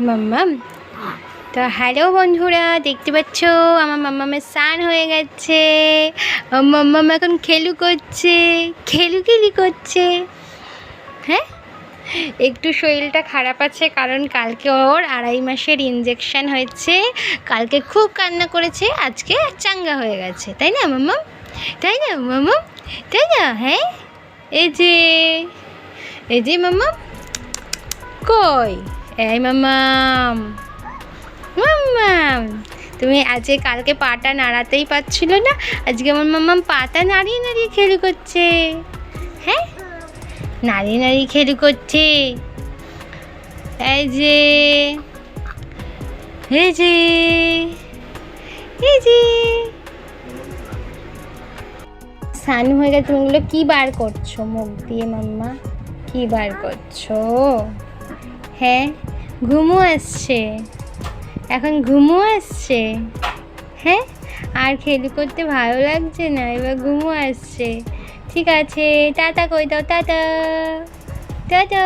মাম্মাম। তো হ্যালো বন্ধুরা, দেখতে পাচ্ছ আমার মাম্মামের স্নান হয়ে গেছে। মাম্মাম এখন খেলু করছে, খেলি করছে। হ্যাঁ, একটু শরীরটা খারাপ আছে, কারণ কালকে ওর 2.5 মাসের ইঞ্জেকশন হয়েছে। কালকে খুব কান্না করেছে, আজকে চাঙ্গা হয়ে গেছে, তাই না মাম্মাম? তাই না মাম্মাম? তাই না? হ্যাঁ, এই যে মাম্মাম কই, এই মাম্মাম, মাম্মাম তুমি আজকে কালকে পাটা নাড়াতেই পারছিল না, আজকে আমার মাম্মাম পাটা নাড়িয়ে নাড়িয়ে খেলু করছে। হ্যাঁ, নাড়িয়ে নাড়িয়ে খেলু করছে। এই যে এই যে এই যে স্নান হয়ে গেছে, তুমিগুলো কি বার করছো মুখ দিয়ে মাম্মা? কি বার করছো? হ্যাঁ, ঘুমো আসছে, এখন ঘুমো আসছে। হ্যাঁ, আর খেলু করতে ভালো লাগছে না, এবার ঘুমো আসছে। ঠিক আছে, টাটা কই দাও, টাটা টাটা।